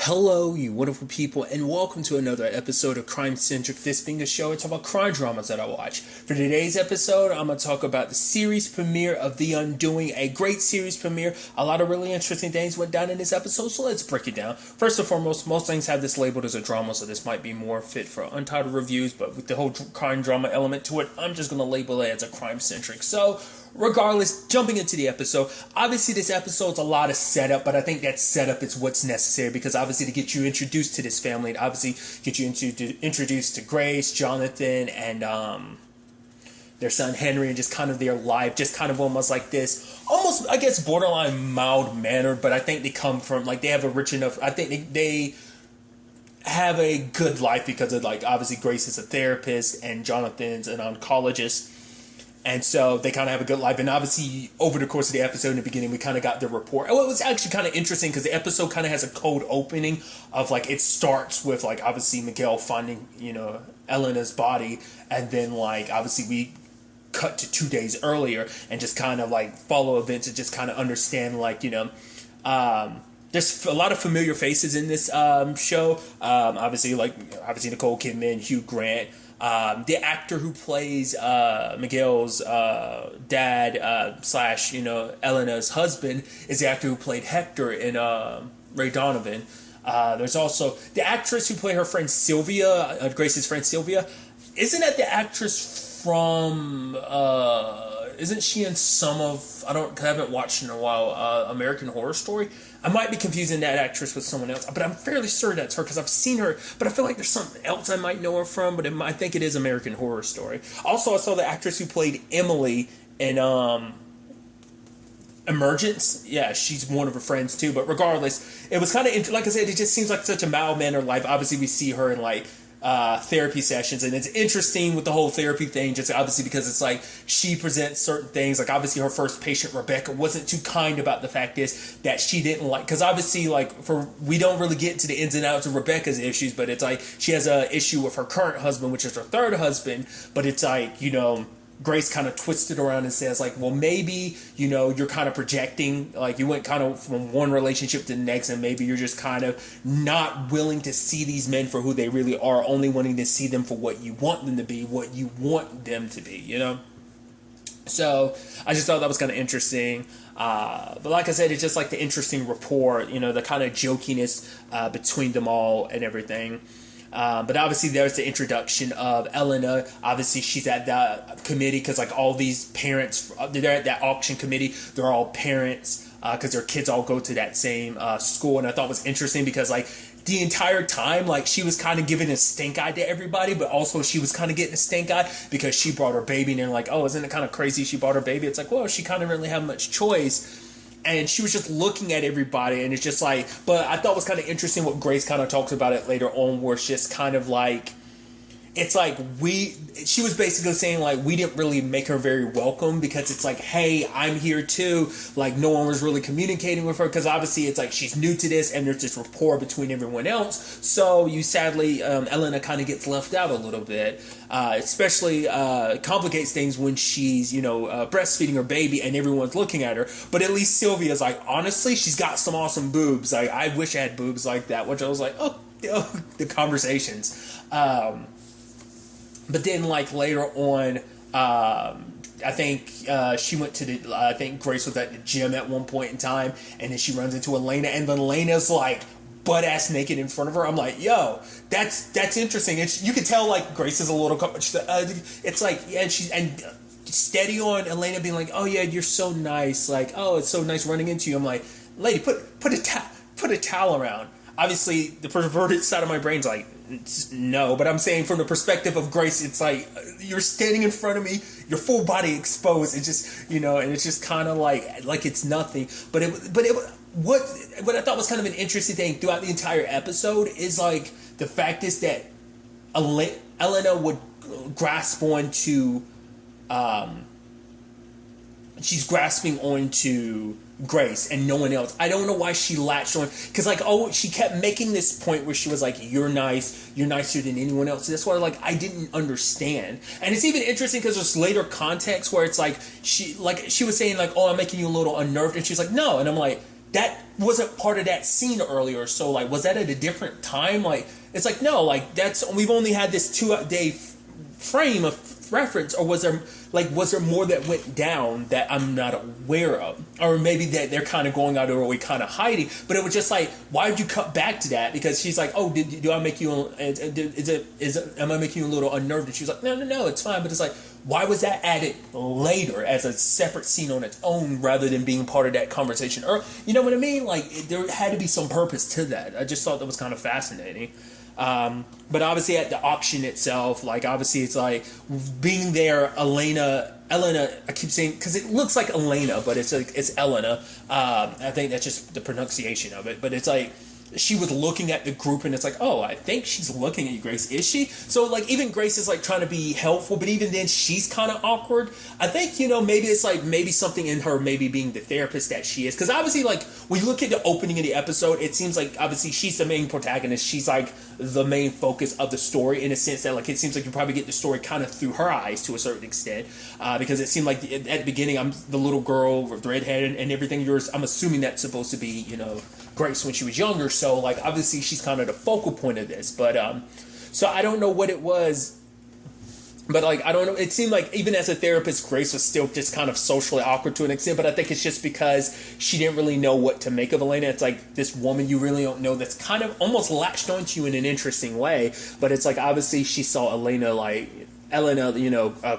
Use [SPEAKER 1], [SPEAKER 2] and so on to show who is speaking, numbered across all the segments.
[SPEAKER 1] Hello, you wonderful people, and welcome to another episode of Crime Centric. This being a show I talk about crime dramas that I watch. For today's episode, I'm going to talk about the series premiere of The Undoing, a great series premiere. A lot of really interesting things went down in this episode, so let's break it down. First and foremost, most things have this labeled as a drama, so this might be more fit for untitled reviews, but with the whole crime drama element to it, I'm just going to label it as a crime centric. So, regardless, jumping into the episode, obviously this episode's a lot of setup, but I think that setup is what's necessary because obviously to get you introduced to this family and obviously get you introduced to Grace, Jonathan, and their son Henry, and just kind of their life, just kind of almost like this, almost, I guess, borderline mild-mannered, but I think they come from, like, they have a rich enough, I think they have a good life because of, like, obviously Grace is a therapist and Jonathan's an oncologist. And so they kind of have a good life. And obviously, over the course of the episode in the beginning, we kind of got the report. Well, it was actually kind of interesting because the episode kind of has a cold opening of, like, it starts with, like, obviously Miguel finding, Elena's body. And then, like, obviously we cut to 2 days earlier and just kind of, like, follow events and just kind of understand, like, there's a lot of familiar faces in this show. Obviously Nicole Kidman, Hugh Grant. The actor who plays Miguel's dad slash Elena's husband is the actor who played Hector in Ray Donovan. There's also the actress who played her friend Sylvia, Grace's friend Sylvia. Isn't that the actress from? Isn't she in some of? I haven't watched in a while. American Horror Story. I might be confusing that actress with someone else, but I'm fairly sure that's her because I've seen her. But I feel like there's something else I might know her from. But I think it is American Horror Story. Also, I saw the actress who played Emily in Emergence. Yeah, she's one of her friends too. But regardless, it was kind of like I said. It just seems like such a mild-mannered life. Obviously, we see her in like therapy sessions, and it's interesting with the whole therapy thing, just obviously because it's like she presents certain things, like obviously her first patient Rebecca wasn't too kind about the fact is that she didn't like, because obviously we don't really get into the ins and outs of Rebecca's issues, but it's like she has a issue with her current husband, which is her third husband, but it's like Grace kind of twisted around and says, like, well, maybe, you're kind of projecting, like, you went kind of from one relationship to the next, and maybe you're just kind of not willing to see these men for who they really are, only wanting to see them for what you want them to be, what you want them to be, So, I just thought that was kind of interesting. But like I said, it's just like the interesting rapport, the kind of jokiness between them all and everything. But obviously there's the introduction of Elena. Obviously she's at that committee because like all these parents, they're at that auction committee. They're all parents because their kids all go to that same school. And I thought it was interesting because like the entire time, like she was kind of giving a stink eye to everybody, but also she was kind of getting a stink eye because she brought her baby and they're like, oh, isn't it kind of crazy she brought her baby? It's like, well, she kind of really have much choice. And she was just looking at everybody, and it's just like, but I thought it was kind of interesting what Grace kind of talks about it later on, where it's just kind of like, it's like she was basically saying like we didn't really make her very welcome because it's like, hey, I'm here too. Like no one was really communicating with her because obviously it's like she's new to this and there's this rapport between everyone else. So you sadly, Elena kind of gets left out a little bit, especially complicates things when she's, breastfeeding her baby and everyone's looking at her. But at least Sylvia's like, honestly, she's got some awesome boobs. Like I wish I had boobs like that, which I was like, oh the conversations. But then, like, later on, I think she went to I think Grace was at the gym at one point in time, and then she runs into Elena, and then Elena's, like, butt-ass naked in front of her. I'm like, yo, that's interesting. You can tell, like, Grace is a little... it's like, yeah, and steady on Elena being like, oh, yeah, you're so nice. Like, oh, it's so nice running into you. I'm like, lady, put a towel around. Obviously, the perverted side of my brain's like, no, but I'm saying from the perspective of Grace, it's like you're standing in front of me, your full body exposed. It's just, and it's just kind of like it's nothing. But what I thought was kind of an interesting thing throughout the entire episode is like the fact is that Elena would grasp onto, she's grasping onto Grace and no one else. I don't know why she latched on, because like, oh, she kept making this point where she was like, you're nice, you're nicer than anyone else. That's why like I didn't understand. And it's even interesting because there's later context where it's like she was saying like, oh, I'm making you a little unnerved, and she's like, no, and I'm like, that wasn't part of that scene earlier. So like, was that at a different time? Like, it's like, no, like we've only had this 2-day frame of reference, or was there more that went down that I'm not aware of, or maybe that they're kind of going out of their way, kind of hiding? But it was just like, why did you cut back to that? Because she's like, oh, do I make you? Am I making you a little unnerved? And she was like, no, it's fine. But it's like, why was that added later as a separate scene on its own rather than being part of that conversation? Or you know what I mean? Like there had to be some purpose to that. I just thought that was kind of fascinating. But obviously at the auction itself, like obviously it's like being there, Elena, I keep saying, because it looks like Elena, but it's like, it's Elena. I think that's just the pronunciation of it, but it's like, she was looking at the group and it's like, oh, I think she's looking at you, Grace. Is she? So like even Grace is like trying to be helpful, but even then she's kind of awkward. I think, maybe it's like maybe something in her, maybe being the therapist that she is. Because obviously like when you look at the opening of the episode, it seems like obviously she's the main protagonist. She's like the main focus of the story in a sense that like it seems like you probably get the story kind of through her eyes to a certain extent. Because it seemed like at the beginning I'm the little girl with redhead and everything. I'm assuming that's supposed to be, Grace when she was younger, so like obviously she's kind of the focal point of this, but so I don't know what it was, but like I don't know, it seemed like even as a therapist Grace was still just kind of socially awkward to an extent, but I think it's just because she didn't really know what to make of Elena. It's like this woman you really don't know that's kind of almost latched onto you in an interesting way, but it's like obviously she saw Elena,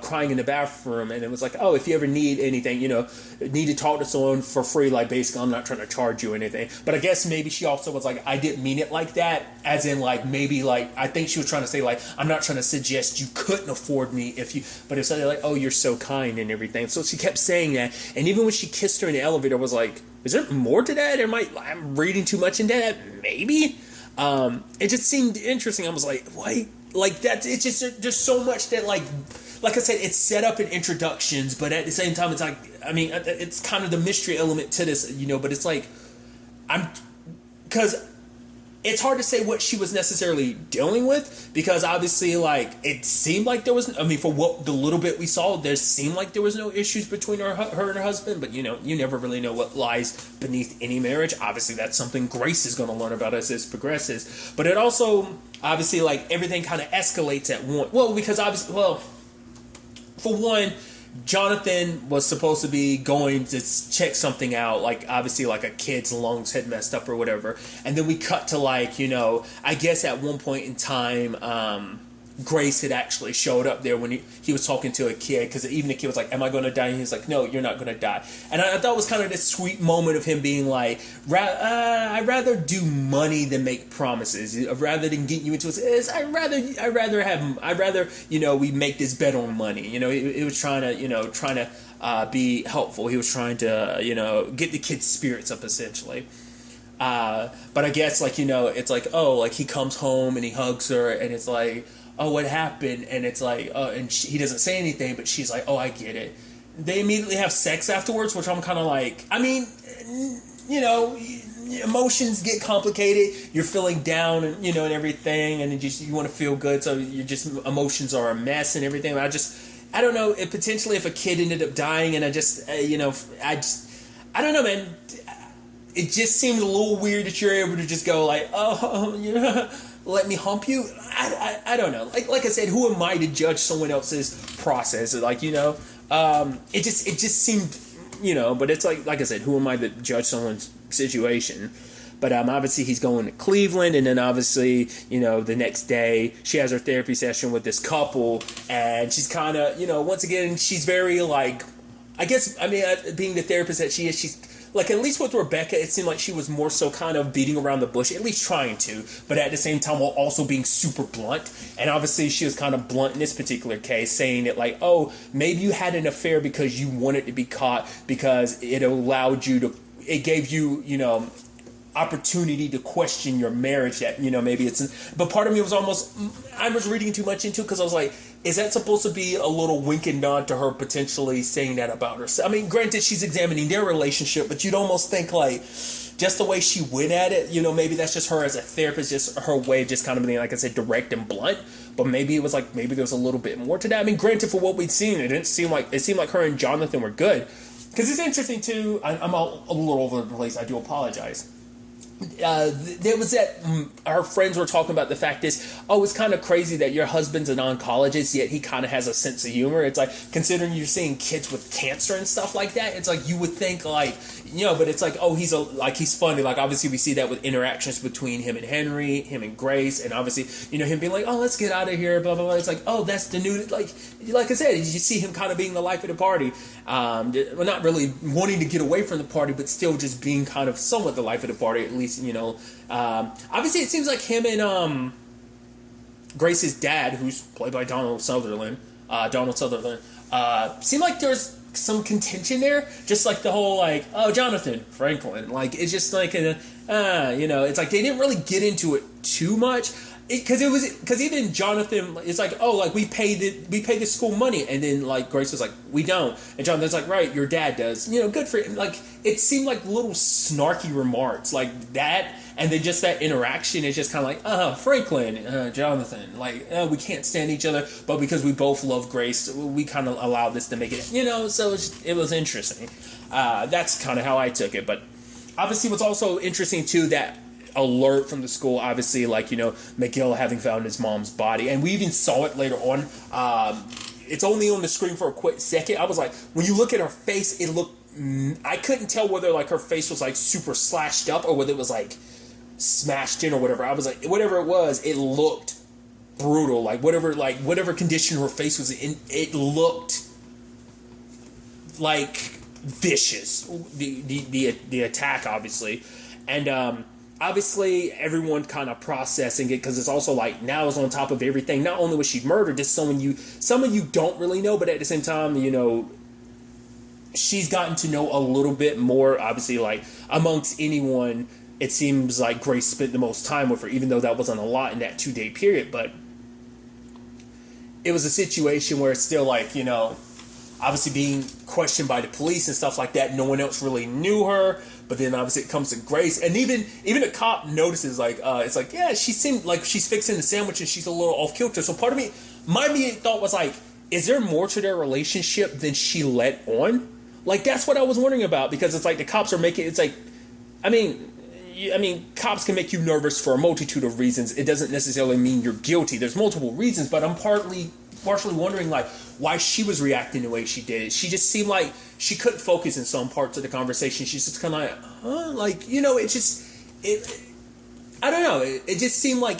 [SPEAKER 1] crying in the bathroom, and it was like, oh, if you ever need anything, need to talk to someone for free, like basically I'm not trying to charge you anything. But I guess maybe she also was like, I didn't mean it like that, as in like maybe like I think she was trying to say like I'm not trying to suggest you couldn't afford me if you, but it's like, oh, you're so kind and everything. So she kept saying that, and even when she kissed her in the elevator, I was like, is there more to that? I'm reading too much into that? Maybe. It just seemed interesting. I was like, wait. Like that, it's just there's so much that like I said, it's set up in introductions, but at the same time, it's like it's kind of the mystery element to this, But it's like because it's hard to say what she was necessarily dealing with, because obviously like it seemed like there was. For what the little bit we saw, there seemed like there was no issues between her and her husband. But you never really know what lies beneath any marriage. Obviously, that's something Grace is going to learn about as this progresses. But it also obviously like everything kind of escalates at one. Well, because obviously, for one, Jonathan was supposed to be going to check something out, like obviously like a kid's lungs had messed up or whatever, and then we cut to like I guess at one point in time Grace had actually showed up there when he was talking to a kid, because even the kid was like, am I going to die? And he's like, no, you're not going to die. And I thought it was kind of this sweet moment of him being like, I'd rather do money than make promises. Rather than getting you into it, I'd rather we make this bet on money. He was trying to be helpful. He was trying to get the kid's spirits up essentially. But I guess it's like, oh, like he comes home and he hugs her and it's like, oh, what happened? And it's like, oh, and he doesn't say anything, but she's like, oh, I get it. They immediately have sex afterwards, which I'm kind of like, emotions get complicated. You're feeling down and, and everything, and you want to feel good, so emotions are a mess and everything. I don't know, potentially if a kid ended up dying, and I don't know, man. It just seemed a little weird that you're able to just go like, oh, let me hump you. I don't know. Like I said, who am I to judge someone else's process? It just seemed, But it's like I said, who am I to judge someone's situation? But obviously he's going to Cleveland, and then obviously the next day she has her therapy session with this couple, and she's kind of once again she's very like, I guess being the therapist that she is, she's. Like, at least with Rebecca, it seemed like she was more so kind of beating around the bush, at least trying to, but at the same time while also being super blunt. And obviously she was kind of blunt in this particular case, saying it like, oh, maybe you had an affair because you wanted to be caught, because it allowed you to, it gave you, opportunity to question your marriage that, maybe it's, but part of me was almost, I was reading too much into it, because I was like, is that supposed to be a little wink and nod to her potentially saying that about herself? Granted, she's examining their relationship, but you'd almost think like, just the way she went at it, maybe that's just her as a therapist, just her way of just kind of being, like I said, direct and blunt. But maybe it was like, maybe there was a little bit more to that. Granted, for what we'd seen, it seemed like her and Jonathan were good. because it's interesting too. I'm a little over the place. I do apologize. There was that our friends were talking about the fact is, it's kind of crazy that your husband's an oncologist, yet he kind of has a sense of humor. It's like, considering you're seeing kids with cancer and stuff like that, it's like you would think like, but it's like, he's funny. Like, obviously we see that with interactions between him and Henry, him and Grace, and obviously, him being like, let's get out of here, blah, blah, blah. It's like, that's the new, like I said, you see him kind of being the life of the party. Well, not really wanting to get away from the party, but still just being kind of somewhat the life of the party, at least, obviously it seems like him and Grace's dad, who's played by Donald Sutherland, seemed like there's some contention there, just like the whole like, Jonathan Franklin, like it's just like it's like they didn't really get into it too much. Because even Jonathan, it's like, we pay the school money, and then like Grace was like, we don't, and Jonathan's like, right, your dad does, good for him. Like, it seemed like little snarky remarks like that, and then just that interaction is just kind of like, Franklin, Jonathan, like, we can't stand each other, but because we both love Grace, we kind of allow this to make it, so it was interesting. That's kind of how I took it, but obviously what's also interesting too, that alert from the school, obviously, like, McGill having found his mom's body, and we even saw it later on. It's only on the screen for a quick second. I was like, when you look at her face, it looked, I couldn't tell whether like her face was like super slashed up or whether it was like smashed in or whatever. I was like, whatever it was, it looked brutal. Like whatever condition her face was in, it looked like vicious. The attack, obviously, and obviously, everyone kind of processing it, because it's also like, now it's on top of everything. Not only was she murdered, just someone you don't really know, but at the same time, she's gotten to know a little bit more. Obviously, like, amongst anyone, it seems like Grace spent the most time with her, even though that wasn't a lot in that 2-day period. But it was a situation where it's still like, obviously being questioned by the police and stuff like that. No one else really knew her. But then obviously it comes to Grace, and even a cop notices, like, it's like, yeah, she seemed like she's fixing the sandwich and she's a little off kilter. So part of me, my immediate thought was like, is there more to their relationship than she let on? Like, that's what I was wondering about, because it's like the cops are making, it's like, I mean, cops can make you nervous for a multitude of reasons. It doesn't necessarily mean you're guilty. There's multiple reasons, but I'm partially wondering, like, why she was reacting the way she did. She just seemed like she couldn't focus in some parts of the conversation. She's just kind of like, I don't know. It just seemed like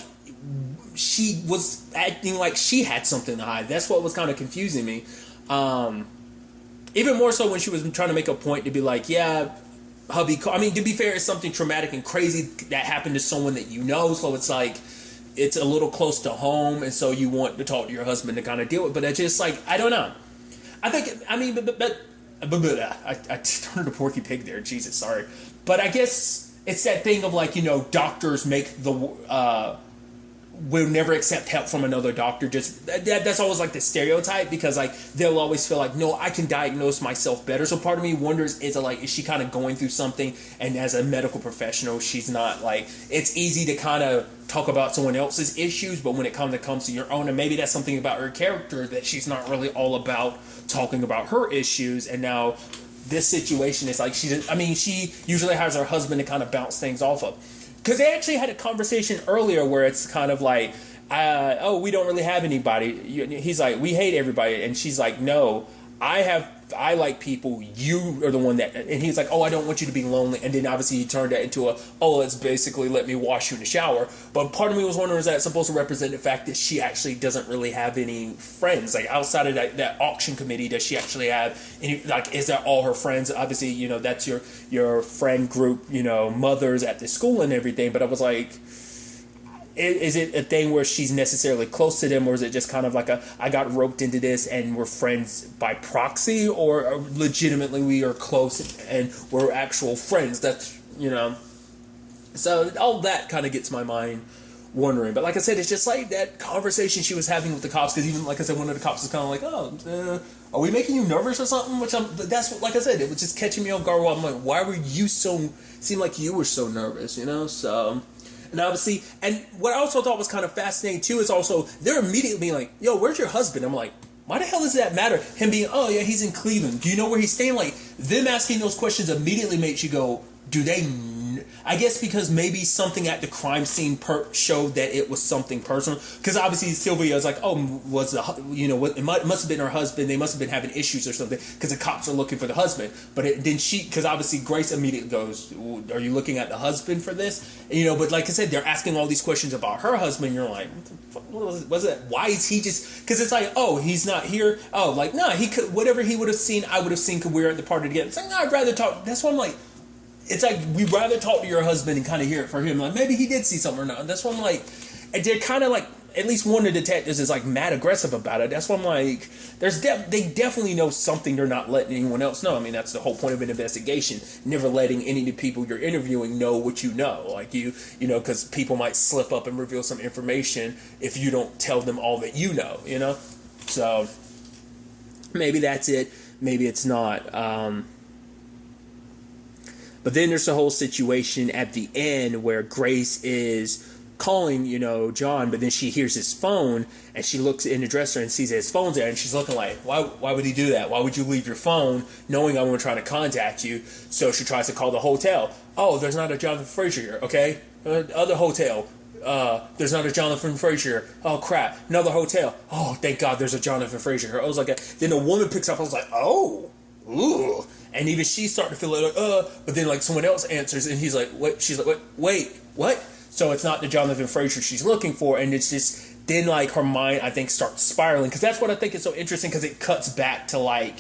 [SPEAKER 1] she was acting like she had something to hide. That's what was kind of confusing me. Even more so when she was trying to make a point to be like, yeah, hubby, to be fair, it's something traumatic and crazy that happened to someone that so it's like, it's a little close to home, and so you want to talk to your husband to kind of deal with it. But it's just like, I don't know. I think, I turned a Porky Pig there. Jesus, sorry. But I guess it's that thing of like, doctors make will never accept help from another doctor. Just that's always like the stereotype, because like they'll always feel like, no, I can diagnose myself better. So part of me wonders, is she kind of going through something, and as a medical professional, she's not like, it's easy to kind of talk about someone else's issues, but when it comes to your own, and maybe that's something about her character, that she's not really all about talking about her issues. And now this situation is like, she usually has her husband to kind of bounce things off of. Because they actually had a conversation earlier where it's kind of like, we don't really have anybody. He's like, we hate everybody. And she's like, no, I like people. You are the one that... And he's like, I don't want you to be lonely. And then obviously he turned that into it's basically let me wash you in the shower. But part of me was wondering, is that supposed to represent the fact that she actually doesn't really have any friends? Like, outside of that auction committee, does she actually have any... Like, is that all her friends? Obviously, that's your friend group, mothers at the school and everything. But I was like... Is it a thing where she's necessarily close to them, or is it just kind of like I got roped into this and we're friends by proxy, or legitimately we are close and we're actual friends? That's, so all that kind of gets my mind wondering. But like I said, it's just like that conversation she was having with the cops, because even, like I said, one of the cops was kind of like, are we making you nervous or something? That's what, like I said, it was just catching me off guard. I'm like, why were you seemed like you were so nervous, so... And obviously, and what I also thought was kind of fascinating too is also, they're immediately being like, yo, where's your husband? I'm like, why the hell does that matter? Him being, oh yeah, he's in Cleveland. Do you know where he's staying? Like, them asking those questions immediately makes you go, do they? I guess because maybe something at the crime scene showed that it was something personal. Because obviously Sylvia is like, oh, it must have been her husband. They must have been having issues or something because the cops are looking for the husband. But because obviously Grace immediately goes, are you looking at the husband for this? And, but like I said, they're asking all these questions about her husband. You're like, what was it? Why is he just? Because it's like, oh, he's not here. Oh, like, no, he could, whatever he would have seen, I would have seen because we were at the party together. It's like, no, I'd rather talk. That's why I'm like, it's like, we'd rather talk to your husband and kind of hear it from him. Like, maybe he did see something or not. That's why I'm like, and they're kind of like, at least one of the detectives is like mad aggressive about it. That's why I'm like, they definitely know something they're not letting anyone else know. I mean, that's the whole point of an investigation. Never letting any of the people you're interviewing know what you know. Like because people might slip up and reveal some information if you don't tell them all that you know, So, maybe that's it. Maybe it's not. But then there's the whole situation at the end where Grace is calling, John, but then she hears his phone and she looks in the dresser and sees that his phone's there and she's looking like, why would he do that? Why would you leave your phone knowing I'm going to try to contact you? So she tries to call the hotel. Oh, there's not a Jonathan Fraser here, okay? Other hotel. There's not a Jonathan Fraser here. Oh, crap. Another hotel. Oh, thank God there's a Jonathan Fraser here. I was like, then a woman picks up. I was like, oh, ooh. And even she's starting to feel like, but then like someone else answers and he's like, what? She's like, wait, what? So it's not the Jonathan Fraser she's looking for. And it's just, then like her mind, I think, starts spiraling. Because that's what I think is so interesting, because it cuts back to like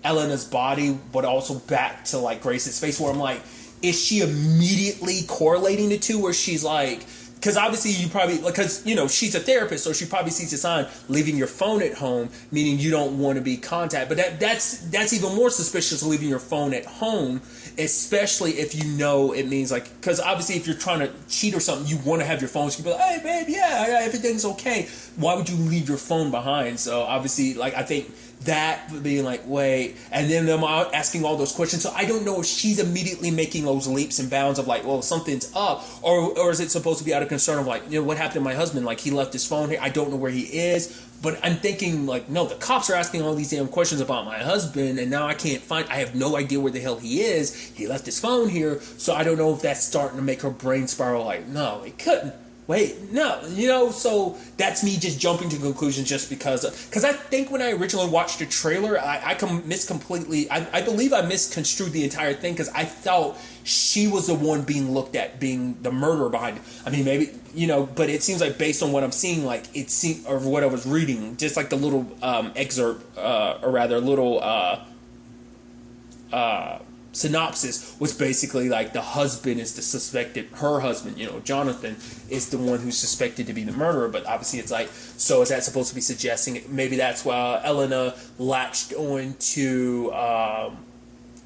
[SPEAKER 1] Elena's body, but also back to like Grace's face, where I'm like, is she immediately correlating the two, where she's like, because obviously you probably, because, she's a therapist, so she probably sees a sign, leaving your phone at home, meaning you don't want to be contacted. But that's even more suspicious, leaving your phone at home, especially if it means like, because obviously if you're trying to cheat or something, you want to have your phone, so you can be like, hey babe, yeah, everything's okay. Why would you leave your phone behind? So obviously, like, I think that being like, wait, and then them asking all those questions. So I don't know if she's immediately making those leaps and bounds of like, well, something's up, or is it supposed to be out of concern of like, what happened to my husband? Like, he left his phone here. I don't know where he is. But I'm thinking like, no, the cops are asking all these damn questions about my husband, and now I have no idea where the hell he is. He left his phone here. So I don't know if that's starting to make her brain spiral like, no, it couldn't. Wait, no, so that's me just jumping to conclusions just because I think when I originally watched the trailer, I believe I misconstrued the entire thing, because I thought she was the one being looked at being the murderer behind it. I mean, maybe, but it seems like based on what I'm seeing, like or what I was reading, just like the little excerpt, or rather little synopsis was basically like the husband is the suspected, her husband, Jonathan is the one who's suspected to be the murderer. But obviously it's like, so is that supposed to be suggesting maybe that's why Elena latched on to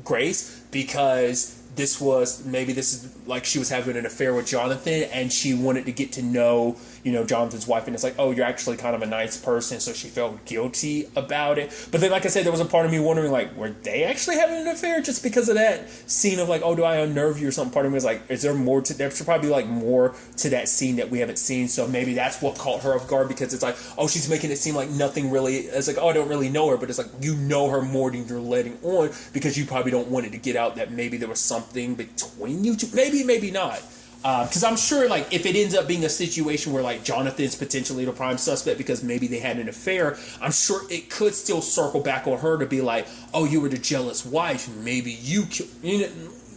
[SPEAKER 1] Grace, because this is like she was having an affair with Jonathan and she wanted to get to know, Jonathan's wife, and it's like, oh, you're actually kind of a nice person, so she felt guilty about it. But then, like I said, there was a part of me wondering, like, were they actually having an affair just because of that scene of like, oh, do I unnerve you or something? Part of me was like, is there more to, there should probably be like more to that scene that we haven't seen, so maybe that's what caught her off guard, because it's like, oh, she's making it seem like nothing really, it's like, oh, I don't really know her, but it's like, you know her more than you're letting on, because you probably don't want it to get out that maybe there was something between you two, maybe not. Because I'm sure, like, if it ends up being a situation where, like, Jonathan's potentially the prime suspect because maybe they had an affair, I'm sure it could still circle back on her to be like, oh, you were the jealous wife, maybe you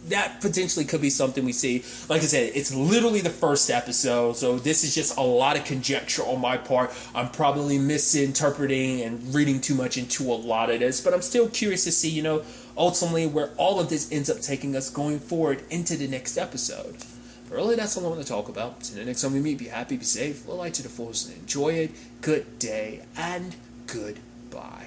[SPEAKER 1] that potentially could be something we see. Like I said, it's literally the first episode, so this is just a lot of conjecture on my part. I'm probably misinterpreting and reading too much into a lot of this, but I'm still curious to see, ultimately where all of this ends up taking us going forward into the next episode. But really, that's all I want to talk about. Until the next time we meet, be happy, be safe, live life to the fullest, and enjoy it. Good day, and goodbye.